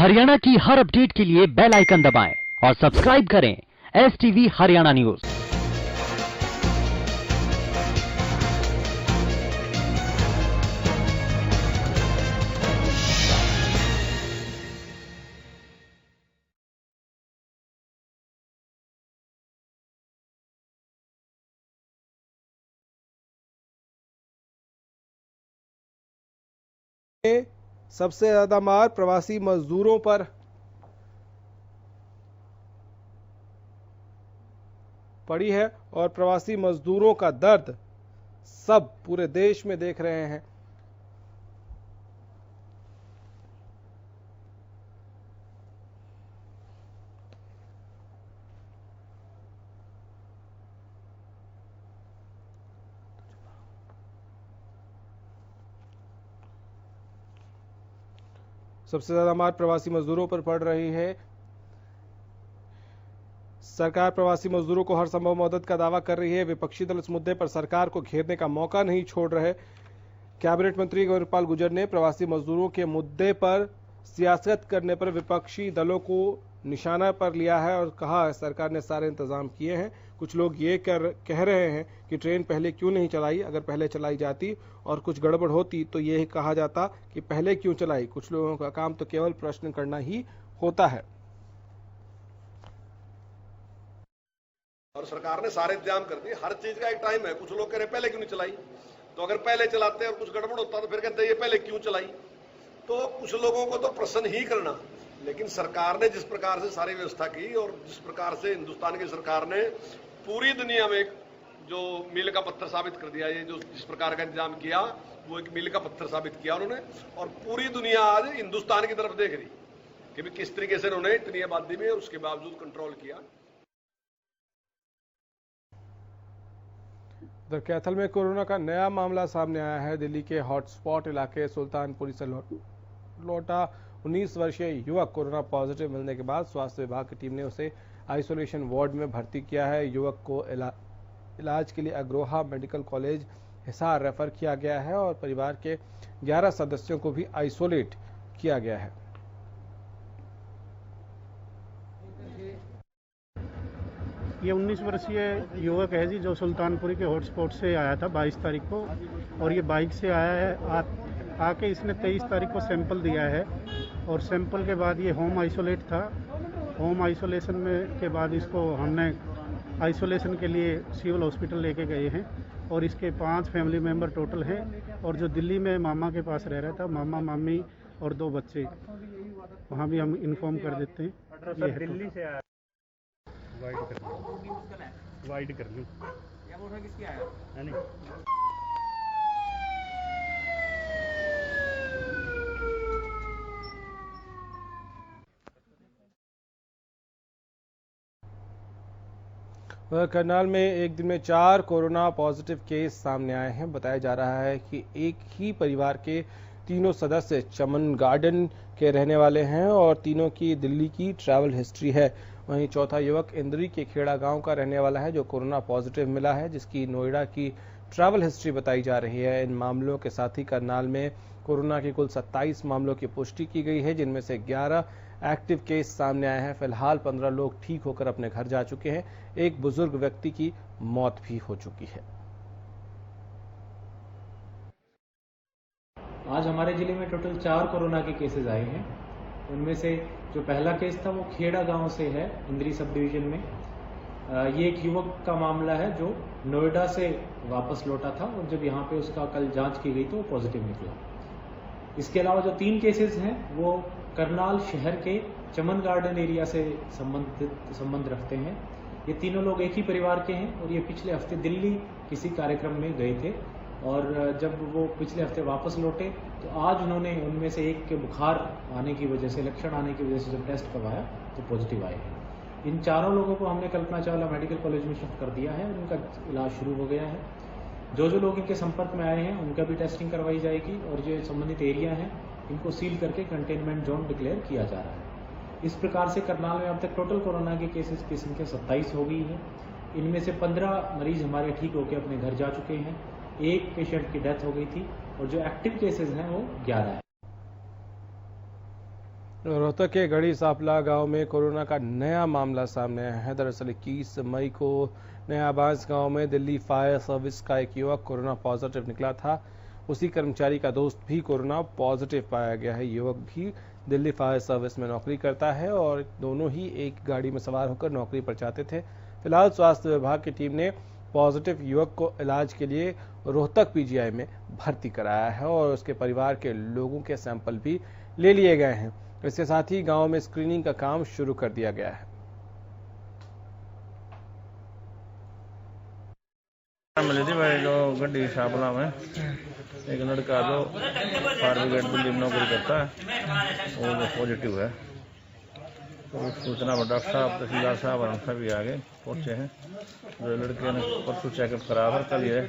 हरियाणा की हर अपडेट के लिए बेल आइकन दबाएं और सब्सक्राइब करें STV हरियाणा न्यूज। सबसे ज्यादा मार प्रवासी मजदूरों पर पड़ी है और प्रवासी मजदूरों का दर्द सब पूरे देश में देख रहे हैं। सबसे ज्यादा मार प्रवासी मजदूरों पर पड़ रही है। सरकार प्रवासी मजदूरों को हर संभव मदद का दावा कर रही है। विपक्षी दल इस मुद्दे पर सरकार को घेरने का मौका नहीं छोड़ रहे। कैबिनेट मंत्री गौरपाल गुर्जर ने प्रवासी मजदूरों के मुद्दे पर सियासत करने पर विपक्षी दलों को निशाना पर लिया है और कहा सरकार ने सारे इंतजाम किए हैं। कुछ लोग ये कह रहे हैं कि ट्रेन पहले क्यों नहीं चलाई, अगर पहले चलाई जाती और कुछ गड़बड़ होती तो ये कहा जाता कि पहले क्यों चलाई। कुछ लोगों का काम तो केवल प्रश्न करना ही होता है। और सरकार ने सारे इंतजाम कर दिए। हर चीज का एक टाइम है। कुछ लोग कह रहे पहले क्यों नहीं चलाई, तो अगर पहले चलाते और कुछ गड़बड़ होता तो फिर कहते ये पहले क्यों चलाई। तो कुछ लोगों को तो प्रश्न ही करना, लेकिन सरकार ने जिस प्रकार से सारी व्यवस्था की और जिस प्रकार से हिंदुस्तान की सरकार ने पूरी दुनिया में जो मील का पत्थर साबित कर दिया, ये जो जिस प्रकार का इंतजाम किया वो एक मील का पत्थर साबित किया उन्होंने। और पूरी दुनिया आज हिंदुस्तान की तरफ देख रही कि भी किस तरीके से उन्होंने इतनी आबादी में उसके बावजूद कंट्रोल किया। कैथल में कोरोना का नया मामला सामने आया है। दिल्ली के हॉटस्पॉट इलाके सुल्तानपुरी से लौटा 19 वर्षीय युवक कोरोना पॉजिटिव मिलने के बाद स्वास्थ्य विभाग की टीम ने उसे आइसोलेशन वार्ड में भर्ती किया है। युवक को इलाज के लिए Agroha medical college Hisar refer किया गया है और परिवार के 11 सदस्यों को भी आइसोलेट किया गया है। ये 19 वर्षीय युवक है जी, जो सुल्तानपुरी के हॉटस्पॉट से आया था 22 तारीख को, और ये बाइक से आया है। आके इसने 23 तारीख को सैंपल दिया है और सैंपल के बाद ये होम आइसोलेट था। होम आइसोलेशन में के बाद इसको हमने आइसोलेशन के लिए सिविल हॉस्पिटल लेके गए हैं और इसके 5 फैमिली मेंबर टोटल हैं। और जो दिल्ली में मामा के पास रह रहा था, मामा मामी और 2 बच्चे, वहाँ भी हम इन्फॉर्म कर देते हैं। ये दिल्ली से आया। वाइड कर लूं या मोटर किसकी आया है नहीं। करनाल में एक दिन में 4 कोरोना पॉजिटिव केस सामने आए हैं। बताया जा रहा है कि एक ही परिवार के तीनों सदस्य चमन गार्डन के रहने वाले हैं और तीनों की दिल्ली की ट्रैवल हिस्ट्री है। वहीं चौथा युवक इंद्री के खेड़ा गांव का रहने वाला है, जो कोरोना पॉजिटिव मिला है, जिसकी नोएडा की ट्रैवल हिस्ट्री बताई जा रही है। इन मामलों के साथ ही करनाल में कोरोना की कुल 27 मामलों की पुष्टि की गई है, जिनमें से 11 एक्टिव केस सामने आए हैं। फिलहाल 15 लोग ठीक होकर अपने घर जा चुके हैं। एक बुजुर्ग व्यक्ति की मौत भी हो चुकी है। आज हमारे जिले में टोटल 4 कोरोना के केसेस आए हैं। उनमें से जो पहला केस था वो खेड़ा गांव से है, इंद्री सब डिवीजन में। ये एक युवक का मामला है जो नोएडा से वापस लौटा था और जब यहाँ पे उसका कल जांच की गई तो वो पॉजिटिव निकला। इसके अलावा जो 3 केसेस हैं वो करनाल शहर के चमन गार्डन एरिया से संबंध रखते हैं। ये तीनों लोग एक ही परिवार के हैं और ये पिछले हफ्ते दिल्ली किसी कार्यक्रम में गए थे और जब वो पिछले हफ्ते वापस लौटे तो आज उन्होंने उनमें से एक के बुखार आने की वजह से, लक्षण आने की वजह से जब टेस्ट करवाया तो पॉजिटिव आए हैं। इन चारों लोगों को हमने कल्पना चावला मेडिकल कॉलेज में शिफ्ट कर दिया है और उनका इलाज शुरू हो गया है। जो लोग इनके संपर्क में आए हैं उनका भी टेस्टिंग करवाई जाएगी और जो संबंधित एरिया हैं इनको सील करके कंटेनमेंट जोन डिक्लेयर किया जा रहा है। इस प्रकार से करनाल में अब तक टोटल कोरोना के केसेस की संख्या 27 हो गई है। इनमें से 15 मरीज हमारे ठीक होकर अपने घर जा चुके हैं। एक पेशेंट की डेथ हो गई थी और जो एक्टिव केसेस हैं वो 11 है। रोहतक के गढ़ी सापला गांव में कोरोना का नया मामला सामने आया है। दरअसल 21 मई को नया बांस गांव में दिल्ली फायर सर्विस का एक युवक कोरोना पॉजिटिव निकला था। उसी कर्मचारी का दोस्त भी कोरोना पॉजिटिव पाया गया है। युवक भी दिल्ली फायर सर्विस में नौकरी करता है और दोनों ही एक गाड़ी में सवार होकर नौकरी पर जाते थे। फिलहाल स्वास्थ्य विभाग की टीम ने पॉजिटिव युवक को इलाज के लिए रोहतक पीजीआई में भर्ती कराया है और उसके परिवार के लोगों के सैंपल भी ले लिए गए हैं। इसके साथ ही गांव में स्क्रीनिंग का काम शुरू कर दिया गया है। मिली थी भाई जो गड्डी शापला में एक लड़का जो फायर ब्रिगेड दिल्ली में नौकरी करता है वो पॉजिटिव है। तो सूचना पर डॉक्टर साहब तहसीलदार साहब और हम सभी आगे पहुंचे हैं। जो लड़के ने परसों चेकअप करा था, कल ये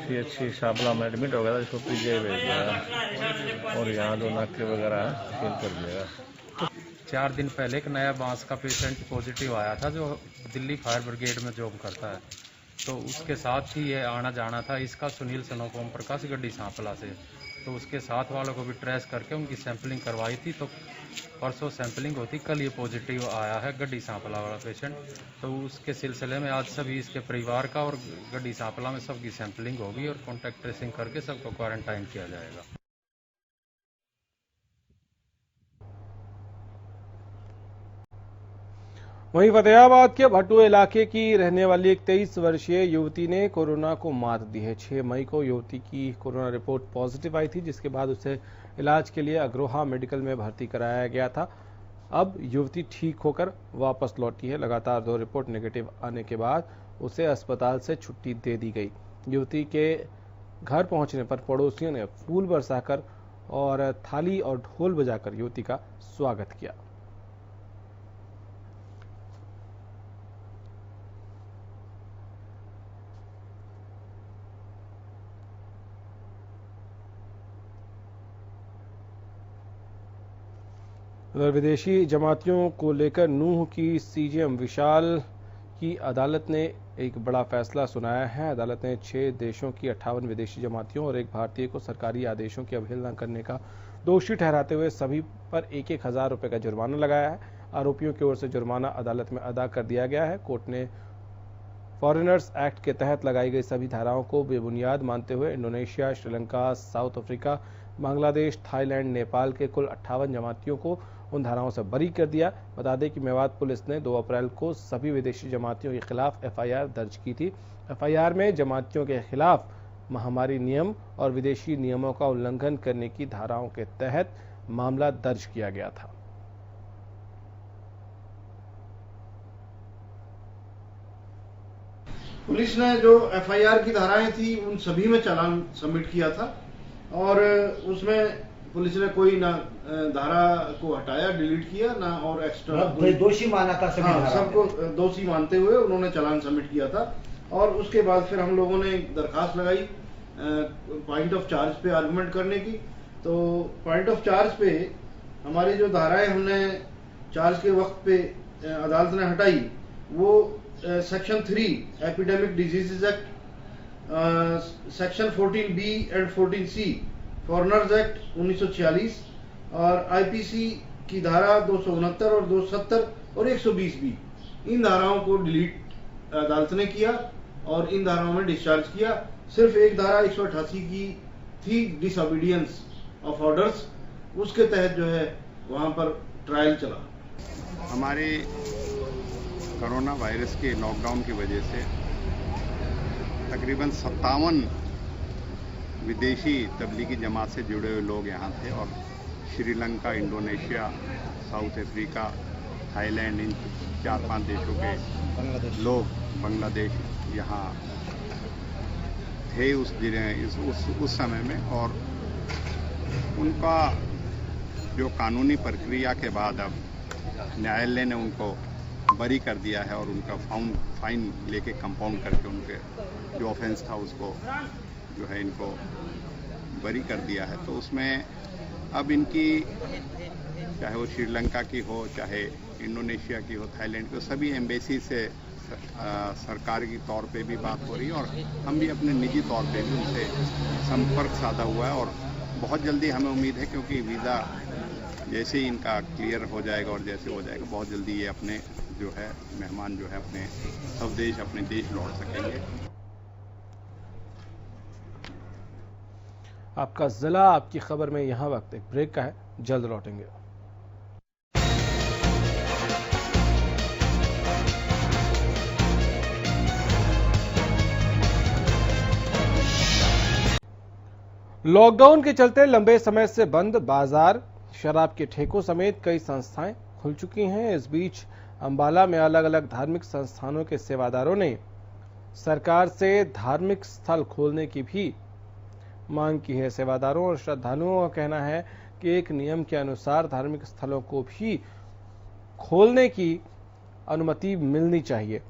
CHC शापला में एडमिट हो गया था, जिसको पीजीआई भेज दिया और यहाँ जो नाके वगैरह है सील कर दिया। 4 दिन पहले एक नया बांस का पेशेंट पॉजिटिव आया था जो दिल्ली फायर ब्रिगेड में जॉब करता है, तो उसके साथ ही ये आना जाना था इसका सुनील सनोफ ओम प्रकाश गड्डी सांपला से। तो उसके साथ वालों को भी ट्रेस करके उनकी सैंपलिंग करवाई थी, तो परसों सैंपलिंग होती, कल ये पॉजिटिव आया है गड्डी सांपला वाला पेशेंट। तो उसके सिलसिले में आज सभी इसके परिवार का और गड्डी सांपला में सबकी सैंपलिंग होगी और कॉन्टैक्ट ट्रेसिंग करके सबको क्वारंटाइन किया जाएगा। वहीं फतेहाबाद के भट्टू इलाके की रहने वाली एक 23 वर्षीय युवती ने कोरोना को मात दी है। 6 मई को युवती की कोरोना रिपोर्ट पॉजिटिव आई थी, जिसके बाद उसे इलाज के लिए अग्रोहा मेडिकल में भर्ती कराया गया था। अब युवती ठीक होकर वापस लौटी है। लगातार 2 रिपोर्ट नेगेटिव आने के बाद उसे अस्पताल से छुट्टी दे दी गई। युवती के घर पहुंचने पर पड़ोसियों ने फूल बरसाकर और थाली और ढोल बजाकर युवती का स्वागत किया। उधर विदेशी जमातियों को लेकर नूंह की CJM विशाल की अदालत ने एक बड़ा फैसला सुनाया है। अदालत ने 6 देशों की 58 विदेशी जमातियों और एक भारतीय को सरकारी आदेशों की अवहेलना करने का दोषी ठहराते हुए सभी पर 1-1 हजार रुपए का जुर्माना लगाया है। आरोपियों की ओर से जुर्माना अदालत में अदा कर दिया गया है। कोर्ट ने फॉरेनर्स एक्ट के तहत लगाई गई सभी धाराओं को बेबुनियाद मानते हुए Indonesia, Sri Lanka, south Africa, Bangladesh, Thailand, Nepal के कुल 58 जमातियों को उन धाराओं से बरी कर दिया। बता दें कि मेवात पुलिस ने 2 अप्रैल को सभी विदेशी जमातियों के खिलाफ FIR दर्ज की थी। FIR में जमातियों के खिलाफ महामारी नियम और विदेशी नियमों का उल्लंघन करने की धाराओं के तहत मामला दर्ज किया गया था। पुलिस ने जो FIR की धाराएं थी उन सभी में चालान सबमिट किया था और उसमें पुलिस ने कोई ना धारा को हटाया, डिलीट किया ना और एक्स्ट्रा दोषी माना था। सबको दोषी मानते हुए उन्होंने चालान सबमिट किया था। और उसके बाद फिर हम लोगों ने दरखास्त लगाई पॉइंट ऑफ चार्ज पे आर्गुमेंट करने की। तो पॉइंट ऑफ चार्ज पे हमारी जो धाराएं हमने चार्ज के वक्त पे अदालत ने हटाई वो section 3 epidemic diseases act, section 14B and 14C foreigners act 1946 और IPC की धारा 269 और 270 और 120 भी, इन धाराओं को डिलीट अदालत ने किया और इन धाराओं में डिस्चार्ज किया। सिर्फ एक धारा 188 की थी, डिसओबीडियंस ऑफ ऑर्डर्स, उसके तहत जो है वहां पर ट्रायल चला। हमारे कोरोना वायरस के लॉकडाउन की वजह से तकरीबन 57 विदेशी तबलीगी जमात से जुड़े हुए लोग यहाँ थे और Sri Lanka, Indonesia, South Africa, Thailand, इन 4-5 देशों के लोग, बांग्लादेश यहाँ थे उस समय में। और उनका जो कानूनी प्रक्रिया के बाद अब न्यायालय ने उनको बरी कर दिया है और उनका फाइन लेके कंपाउंड करके उनके जो ऑफेंस था उसको जो है इनको बरी कर दिया है। तो उसमें अब इनकी चाहे वो श्रीलंका की हो, चाहे इंडोनेशिया की हो, थाईलैंड की हो, सभी एम्बेसी से सरकार की तौर पे भी बात हो रही है और हम भी अपने निजी तौर पे भी उनसे संपर्क साधा हुआ है और बहुत जल्दी हमें उम्मीद है, क्योंकि वीज़ा जैसे ही इनका क्लियर हो जाएगा और जैसे हो जाएगा बहुत जल्दी ये अपने जो है मेहमान जो है अपने स्वदेश अपने देश लौट सकेंगे। आपका जिला आपकी खबर में यहाँ वक्त एक ब्रेक का है, जल्द लौटेंगे। लॉकडाउन के चलते लंबे समय से बंद बाजार, शराब के ठेकों समेत कई संस्थाएं खुल चुकी हैं। इस बीच अंबाला में अलग अलग धार्मिक संस्थानों के सेवादारों ने सरकार से धार्मिक स्थल खोलने की भी मांग की है। सेवादारों और श्रद्धालुओं का कहना है कि एक नियम के अनुसार धार्मिक स्थलों को भी खोलने की अनुमति मिलनी चाहिए।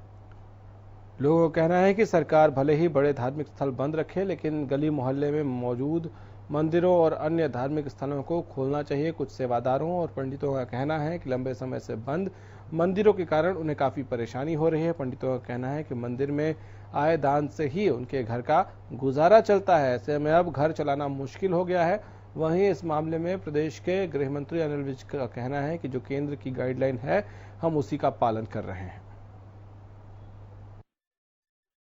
लोगों का कहना है कि सरकार भले ही बड़े धार्मिक स्थल बंद रखे, लेकिन गली मोहल्ले में मौजूद मंदिरों और अन्य धार्मिक स्थलों को खोलना चाहिए। कुछ सेवादारों और पंडितों का कहना है कि लंबे समय से बंद मंदिरों के कारण उन्हें काफी परेशानी हो रही है। पंडितों का कहना है कि मंदिर में आय दान से ही उनके घर का गुजारा चलता है, ऐसे में अब घर चलाना मुश्किल हो गया है। वहीं इस मामले में प्रदेश के गृह मंत्री अनिल विज का कहना है कि जो केंद्र की गाइडलाइन है हम उसी का पालन कर रहे हैं।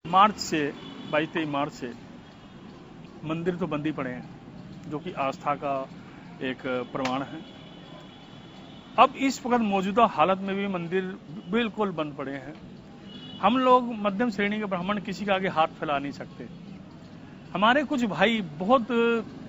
मार्च से 22-23 मार्च से मंदिर तो बंद ही पड़े हैं, जो कि आस्था का एक प्रमाण है। अब इस वक्त मौजूदा हालत में भी मंदिर बिल्कुल बंद पड़े हैं। हम लोग मध्यम श्रेणी के ब्राह्मण किसी के आगे हाथ फैला नहीं सकते। हमारे कुछ भाई बहुत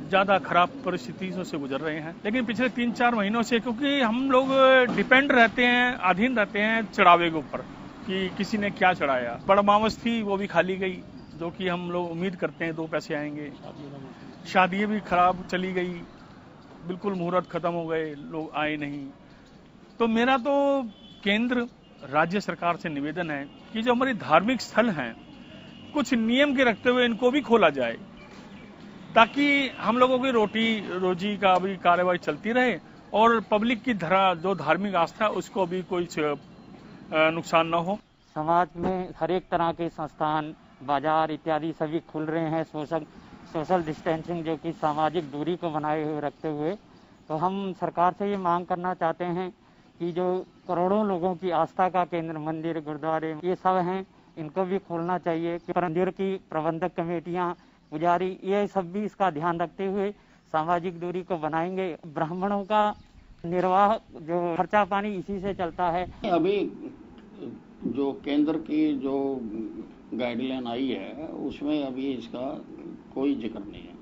ज़्यादा खराब परिस्थितियों से गुजर रहे हैं, लेकिन पिछले 3-4 महीनों से, क्योंकि हम लोग डिपेंड रहते हैं, अधीन रहते हैं चढ़ावे के ऊपर कि किसी ने क्या चढ़ाया। बड़मावस थी, वो भी खाली गई, जो कि हम लोग उम्मीद करते हैं 2 पैसे आएंगे। शादियाँ भी खराब चली गई, बिल्कुल मुहूर्त खत्म हो गए, लोग आए नहीं। तो मेरा तो केंद्र राज्य सरकार से निवेदन है कि जो हमारे धार्मिक स्थल हैं, कुछ नियम के रखते हुए इनको भी खोला जाए, ताकि हम लोगों की रोटी रोजी का भी कार्यवाही चलती रहे और पब्लिक की जो धार्मिक आस्था है उसको भी कोई नुकसान न हो। समाज में हर एक तरह के संस्थान, बाजार इत्यादि सभी खुल रहे हैं सोशल डिस्टेंसिंग, जो कि सामाजिक दूरी को बनाए हुए रखते हुए। तो हम सरकार से ये मांग करना चाहते हैं कि जो करोड़ों लोगों की आस्था का केंद्र मंदिर, गुरुद्वारे ये सब हैं, इनको भी खोलना चाहिए। कि मंदिर की प्रबंधक कमेटियाँ, पुजारी, ये सब भी इसका ध्यान रखते हुए सामाजिक दूरी को बनाएंगे। ब्राह्मणों का निर्वाह जो खर्चा पानी इसी से चलता है। अभी जो केंद्र की जो गाइडलाइन आई है उसमें अभी इसका कोई जिक्र नहीं है।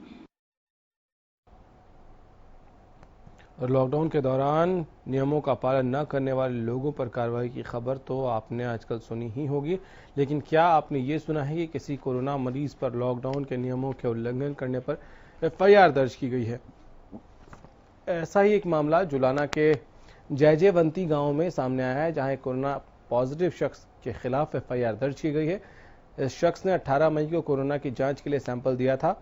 और लॉकडाउन के दौरान नियमों का पालन न करने वाले लोगों पर कार्रवाई की खबर तो आपने आजकल सुनी ही होगी, लेकिन क्या आपने ये सुना है कि किसी कोरोना मरीज पर लॉकडाउन के नियमों के उल्लंघन करने पर FIR दर्ज की गई है? ऐसा ही एक मामला जुलाना के जयजेवंती गांव में सामने आया है, जहां एक कोरोना पॉजिटिव शख्स के खिलाफ FIR दर्ज की गई है। इस शख्स ने 18 मई को कोरोना की जांच के लिए सैंपल दिया था।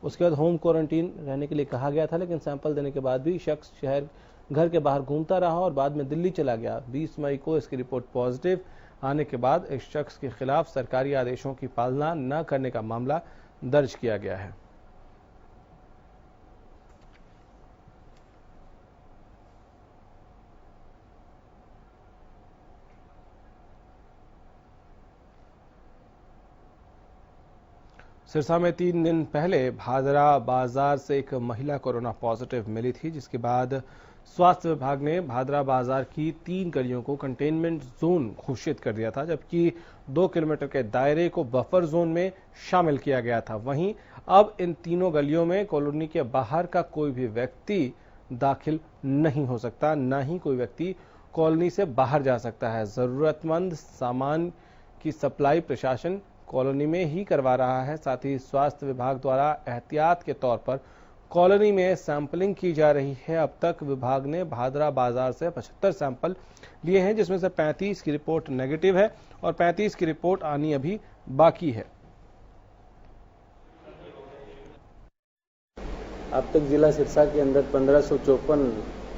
उसके बाद होम क्वारंटीन रहने के लिए कहा गया था, लेकिन सैंपल देने के बाद भी शख्स शहर घर के बाहर घूमता रहा और बाद में दिल्ली चला गया। 20 मई को इसकी रिपोर्ट पॉजिटिव आने के बाद इस शख्स के खिलाफ सरकारी आदेशों की पालना न करने का मामला दर्ज किया गया है। सिरसा में 3 दिन पहले भादरा बाजार से एक महिला कोरोना पॉजिटिव मिली थी, जिसके बाद स्वास्थ्य विभाग ने भादरा बाजार की 3 गलियों को कंटेनमेंट जोन घोषित कर दिया था, जबकि 2 किलोमीटर के दायरे को बफर जोन में शामिल किया गया था। वहीं अब इन तीनों गलियों में कॉलोनी के बाहर का कोई भी व्यक्ति दाखिल नहीं हो सकता, न ही कोई व्यक्ति कॉलोनी से बाहर जा सकता है। जरूरतमंद सामान की सप्लाई प्रशासन कॉलोनी में ही करवा रहा है। साथ ही स्वास्थ्य विभाग द्वारा एहतियात के तौर पर कॉलोनी में सैंपलिंग की जा रही है। अब तक विभाग ने भादरा बाजार से 75 सैंपल लिए हैं, जिसमें से 35 की रिपोर्ट नेगेटिव है और 35 की रिपोर्ट आनी अभी बाकी है। अब तक जिला सिरसा के अंदर 1554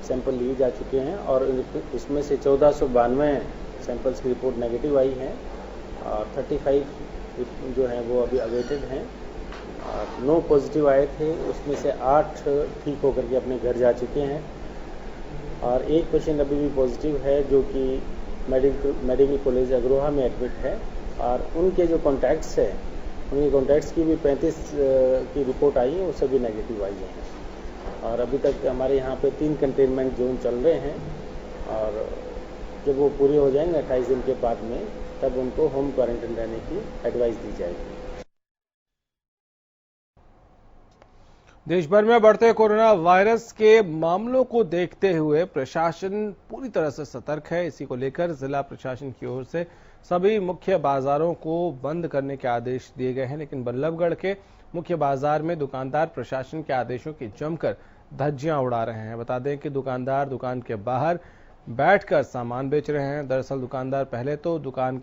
सैंपल लिए जा चुके हैं और इसमें से 1492 सैंपल्स की रिपोर्ट नेगेटिव आई है और 35 जो है वो अभी अवेटेड हैं। 9 पॉजिटिव आए थे, उसमें से 8 ठीक होकर के अपने घर जा चुके हैं और एक पेशेंट अभी भी पॉजिटिव है जो कि मेडिकल कॉलेज अग्रोहा में एडमिट है और उनके जो कॉन्टैक्ट्स है उनके कॉन्टैक्ट्स की भी 35 की रिपोर्ट आई है, वो सभी नेगेटिव आई हैं और अभी तक हमारे यहाँ पे 3 कंटेनमेंट जोन चल रहे हैं और जब वो पूरे हो जाएंगे 28 दिन के बाद में तब उनको होम क्वारंटाइन रहने की एडवाइस दी जाएगी। देश भर में बढ़ते कोरोना वायरस के मामलों को देखते हुए प्रशासन पूरी तरह से सतर्क है। इसी को लेकर जिला प्रशासन की ओर से सभी मुख्य बाजारों को बंद करने के आदेश दिए गए हैं, लेकिन बल्लभगढ़ के मुख्य बाजार में दुकानदार प्रशासन के आदेशों की जमकर धज्जियां उड़ा रहे हैं। बता दें कि दुकानदार दुकान के बाहर बैठकर सामान बेच रहे हैं। दरअसल दुकानदार पहले तो दुकान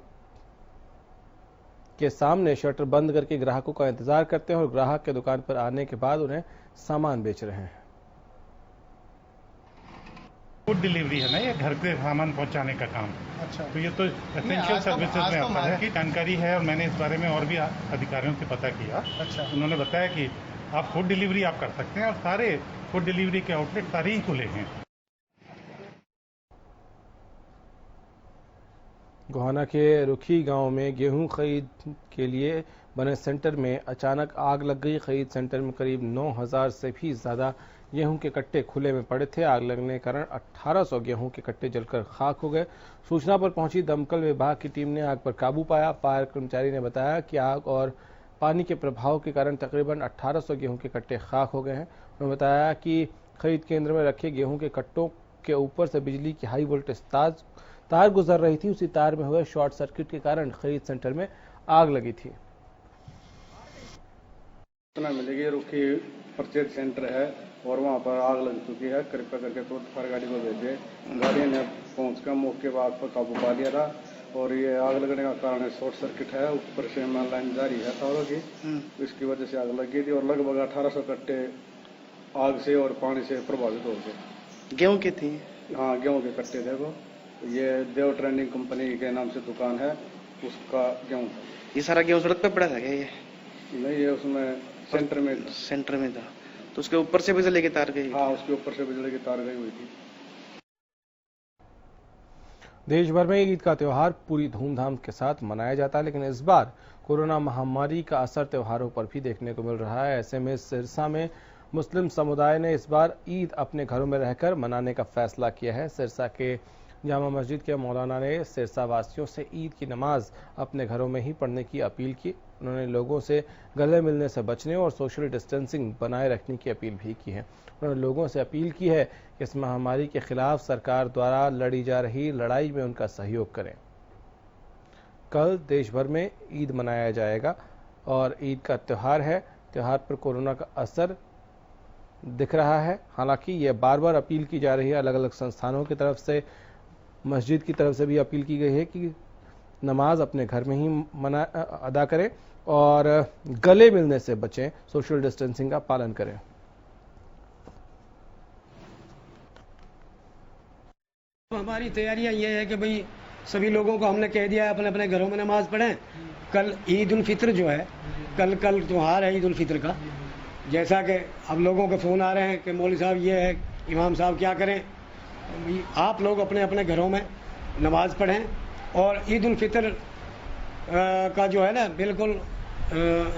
के सामने शटर बंद करके ग्राहकों का इंतजार करते हैं और ग्राहक के दुकान पर आने के बाद उन्हें सामान बेच रहे हैं। फूड डिलीवरी है ना, ये घर पे सामान पहुंचाने का काम। अच्छा, तो ये तो एसेंशियल सर्विसेज में आता है। जानकारी है और मैंने इस बारे में और भी अधिकारियों से पता किया। अच्छा, उन्होंने बताया कि आप फूड डिलीवरी आप कर सकते हैं और सारे फूड डिलीवरी के आउटलेट सारे ही खुले हैं। गोहाना के रुखी गांव में गेहूं खरीद के लिए बने सेंटर में अचानक आग लग गई। खरीद सेंटर में करीब 9000 से भी ज्यादा गेहूं के कट्टे खुले में पड़े थे। आग लगने के कारण 1800 गेहूं के कट्टे जलकर खाक हो गए। सूचना पर पहुंची दमकल विभाग की टीम ने आग पर काबू पाया। फायर कर्मचारी ने बताया कि आग और पानी के प्रभाव के कारण तकरीबन 1800 गेहूं के कट्टे खाक हो गए हैं। उन्होंने बताया कि खरीद केंद्र में रखे गेहूं के कट्टों के ऊपर से बिजली की हाई वोल्टेज तार गुजर रही थी। उसी तार में हुए शॉर्ट सर्किट के कारण खरीद सेंटर में आग लगी थी। सूचना मिलेगी रुखी परचेज सेंटर है और वहां पर आग लग चुकी है। कृपया करके तुरंत फायर गाड़ी को भेजे। गाड़ी ने पहुंचकर मौके पर आग पर काबू पा लिया था और ये आग लगने का कारण शॉर्ट सर्किट है। ऊपर से लाइन जारी है तारों की, इसकी वजह से आग लगी थी और लगभग 1800 कट्टे आग से और पानी से प्रभावित हो गए। गेहूं की थी? हाँ, गेहूं के कट्टे थे वो। ये देव ट्रेंडिंग कंपनी के नाम से दुकान है, उसका गेहूं। ये सारा गेहूं सड़क पे पड़ा था क्या? ये नहीं, ये उसमें सेंटर में था। तो उसके ऊपर से बिजली की तार गई? हाँ, उसके ऊपर से बिजली की तार गई हुई थी। देश भर में ईद का त्योहार पूरी धूमधाम के साथ मनाया जाता है, लेकिन इस बार कोरोना महामारी का असर त्योहारों पर भी देखने को मिल रहा है। ऐसे में सिरसा में मुस्लिम समुदाय ने इस बार ईद अपने घरों में रहकर मनाने का फैसला किया है। सिरसा के जामा मस्जिद के मौलाना ने सिरसा वासियों से ईद की नमाज अपने घरों में ही पढ़ने की अपील की। उन्होंने लोगों से गले मिलने से बचने और सोशल डिस्टेंसिंग बनाए रखने की अपील भी की है। उन्होंने लोगों से अपील की है कि इस महामारी के खिलाफ सरकार द्वारा लड़ी जा रही लड़ाई में उनका सहयोग करें। कल देश भर में ईद मनाया जाएगा और ईद का त्योहार है। त्योहार पर कोरोना का असर दिख रहा है। हालांकि यह बार बार अपील की जा रही है, अलग अलग संस्थानों की तरफ से, मस्जिद की तरफ से भी अपील की गई है कि नमाज अपने घर में ही अदा करें और गले मिलने से बचें, सोशल डिस्टेंसिंग का पालन करें। हमारी तैयारियां ये है कि भाई सभी लोगों को हमने कह दिया है अपने अपने घरों में नमाज पढ़ें। कल ईद उल फित्र जो है, कल त्योहार है ईद उल फित्र का। जैसा कि अब लोगों के फ़ोन आ रहे हैं कि मौलवी साहब ये है, इमाम साहब क्या करें, आप लोग अपने अपने घरों में नमाज पढ़ें और ईद उल फित्र का जो है ना बिल्कुल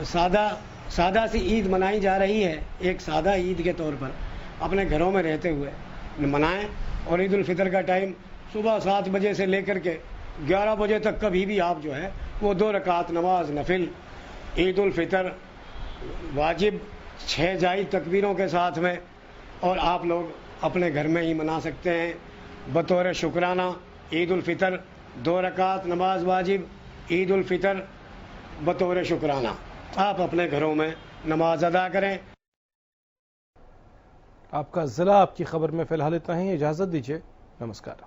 सादा सी ईद मनाई जा रही है। एक सादा ईद के तौर पर अपने घरों में रहते हुए मनाएं और ईद उल फित्र का टाइम सुबह 7 बजे से लेकर के 11 बजे तक कभी भी आप जो है वो 2 रकात नमाज नफिल ईद उल फित्र वाजिब 6 जायज़ तकबीरों के साथ में और आप लोग अपने घर में ही मना सकते हैं। बतौर शुक्राना ईद उल फित्र 2 रकात नमाज वाजिब ईद उल फित्र बतौर शुक्राना आप अपने घरों में नमाज अदा करें। आपका जिला आपकी खबर में फिलहाल इतना ही। इजाजत दीजिए, नमस्कार।